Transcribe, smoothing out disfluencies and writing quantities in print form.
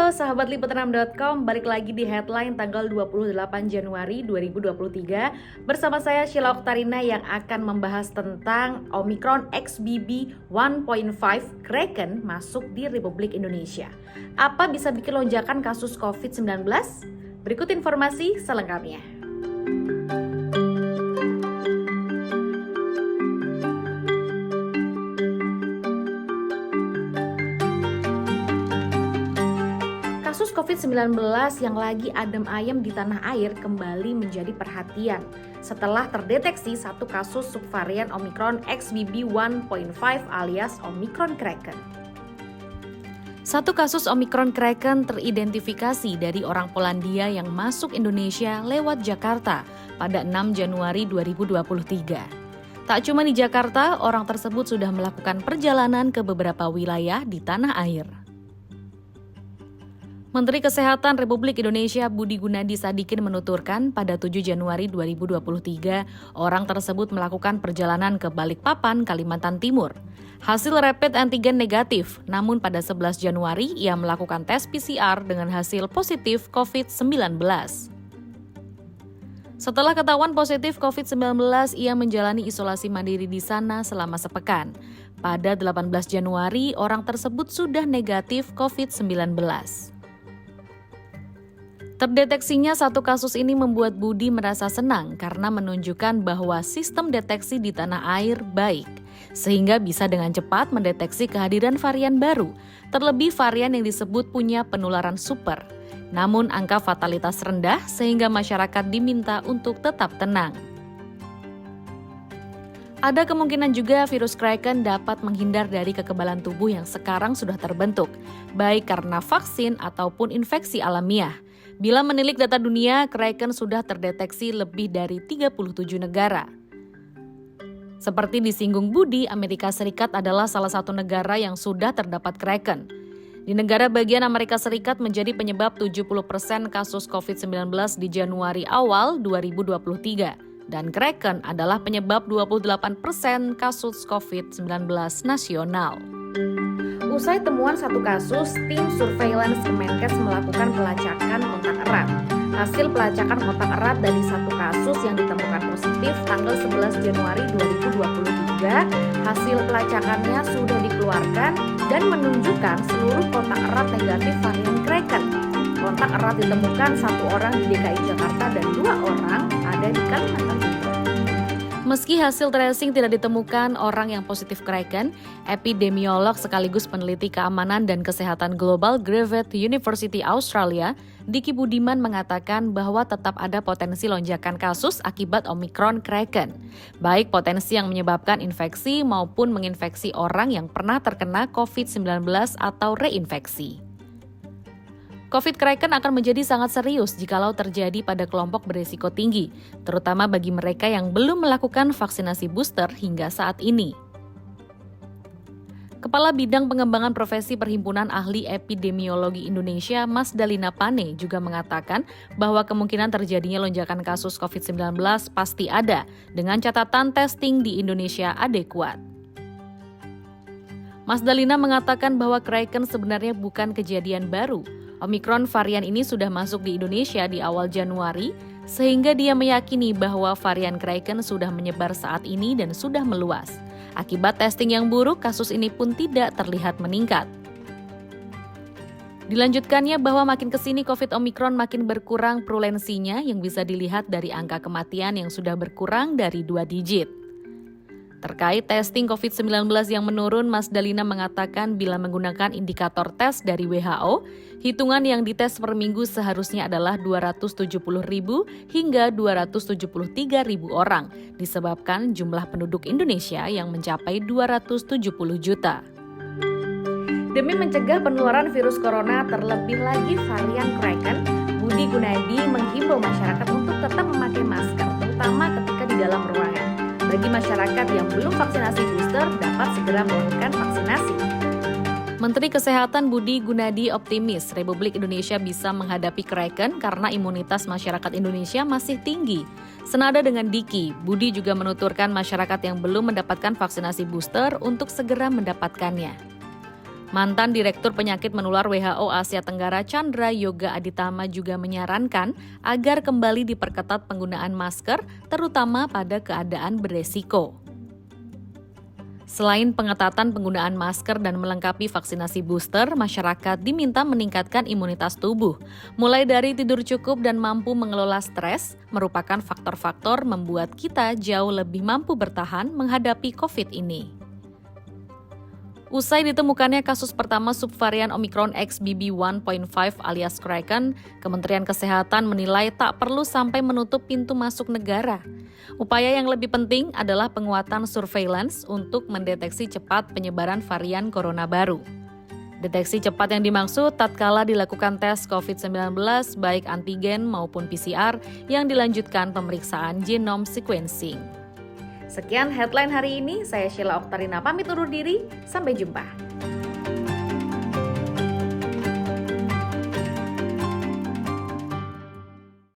Halo sahabat liputan6.com, balik lagi di headline tanggal 28 Januari 2023 bersama saya Sheila Oktarina yang akan membahas tentang Omicron XBB 1.5 Kraken masuk di Republik Indonesia. Apa bisa bikin lonjakan kasus COVID-19? Berikut informasi selengkapnya. Kasus COVID-19 yang lagi adem ayem di tanah air kembali menjadi perhatian setelah terdeteksi satu kasus subvarian Omicron XBB 1.5 alias Omicron Kraken. Satu kasus Omicron Kraken teridentifikasi dari orang Polandia yang masuk Indonesia lewat Jakarta pada 6 Januari 2023. Tak cuma di Jakarta, orang tersebut sudah melakukan perjalanan ke beberapa wilayah di tanah air. Menteri Kesehatan Republik Indonesia Budi Gunadi Sadikin menuturkan pada 7 Januari 2023, orang tersebut melakukan perjalanan ke Balikpapan, Kalimantan Timur. Hasil rapid antigen negatif, namun pada 11 Januari ia melakukan tes PCR dengan hasil positif COVID-19. Setelah ketahuan positif COVID-19, ia menjalani isolasi mandiri di sana selama sepekan. Pada 18 Januari, orang tersebut sudah negatif COVID-19. Terdeteksinya satu kasus ini membuat Budi merasa senang karena menunjukkan bahwa sistem deteksi di tanah air baik, sehingga bisa dengan cepat mendeteksi kehadiran varian baru, terlebih varian yang disebut punya penularan super. Namun angka fatalitas rendah sehingga masyarakat diminta untuk tetap tenang. Ada kemungkinan juga virus Kraken dapat menghindar dari kekebalan tubuh yang sekarang sudah terbentuk, baik karena vaksin ataupun infeksi alamiah. Bila menilik data dunia, Kraken sudah terdeteksi lebih dari 37 negara. Seperti disinggung Budi, Amerika Serikat adalah salah satu negara yang sudah terdapat Kraken. Di negara bagian Amerika Serikat menjadi penyebab 70% kasus COVID-19 di Januari awal 2023. Dan Kraken adalah penyebab 28% kasus COVID-19 nasional. Usai temuan satu kasus, tim surveillance Kemenkes melakukan pelacakan kontak erat. Hasil pelacakan kontak erat dari satu kasus yang ditemukan positif tanggal 11 Januari 2023, hasil pelacakannya sudah dikeluarkan dan menunjukkan seluruh kontak erat negatif varian Kraken. Kontak erat ditemukan satu orang di DKI Jakarta dan 2 orang ada di Kalimantan Timur. Meski hasil tracing tidak ditemukan orang yang positif Kraken, epidemiolog sekaligus peneliti keamanan dan kesehatan global Griffith University Australia, Diki Budiman mengatakan bahwa tetap ada potensi lonjakan kasus akibat Omicron Kraken, baik potensi yang menyebabkan infeksi maupun menginfeksi orang yang pernah terkena COVID-19 atau reinfeksi. COVID Kraken akan menjadi sangat serius jikalau terjadi pada kelompok berisiko tinggi, terutama bagi mereka yang belum melakukan vaksinasi booster hingga saat ini. Kepala Bidang Pengembangan Profesi Perhimpunan Ahli Epidemiologi Indonesia, Mas Dalina Pane, juga mengatakan bahwa kemungkinan terjadinya lonjakan kasus COVID-19 pasti ada, dengan catatan testing di Indonesia adekuat. Mas Dalina mengatakan bahwa Kraken sebenarnya bukan kejadian baru. Omicron varian ini sudah masuk di Indonesia di awal Januari, sehingga dia meyakini bahwa varian Kraken sudah menyebar saat ini dan sudah meluas. Akibat testing yang buruk, kasus ini pun tidak terlihat meningkat. Dilanjutkannya bahwa makin kesini COVID Omicron makin berkurang prevalensinya yang bisa dilihat dari angka kematian yang sudah berkurang dari 2 digit. Terkait testing COVID-19 yang menurun, Mas Dalina mengatakan bila menggunakan indikator tes dari WHO, hitungan yang dites per minggu seharusnya adalah 270.000 hingga 273.000 orang, disebabkan jumlah penduduk Indonesia yang mencapai 270 juta. Demi mencegah penularan virus corona terlebih lagi varian Kraken, Budi Gunadi menghimbau masyarakat untuk tetap memakai masker, terutama ketika di dalam ruangan. Bagi masyarakat yang belum vaksinasi booster dapat segera melakukan vaksinasi. Menteri Kesehatan Budi Gunadi optimis Republik Indonesia bisa menghadapi Kraken karena imunitas masyarakat Indonesia masih tinggi. Senada dengan Diki, Budi juga menuturkan masyarakat yang belum mendapatkan vaksinasi booster untuk segera mendapatkannya. Mantan Direktur Penyakit Menular WHO Asia Tenggara Chandra Yoga Aditama juga menyarankan agar kembali diperketat penggunaan masker, terutama pada keadaan beresiko. Selain pengetatan penggunaan masker dan melengkapi vaksinasi booster, masyarakat diminta meningkatkan imunitas tubuh. Mulai dari tidur cukup dan mampu mengelola stres, merupakan faktor-faktor membuat kita jauh lebih mampu bertahan menghadapi COVID ini. Usai ditemukannya kasus pertama subvarian Omicron XBB.1.5 alias Kraken, Kementerian Kesehatan menilai tak perlu sampai menutup pintu masuk negara. Upaya yang lebih penting adalah penguatan surveillance untuk mendeteksi cepat penyebaran varian corona baru. Deteksi cepat yang dimaksud tatkala dilakukan tes COVID-19 baik antigen maupun PCR yang dilanjutkan pemeriksaan genome sequencing. Sekian headline hari ini, saya Sheila Oktarina pamit undur diri, sampai jumpa.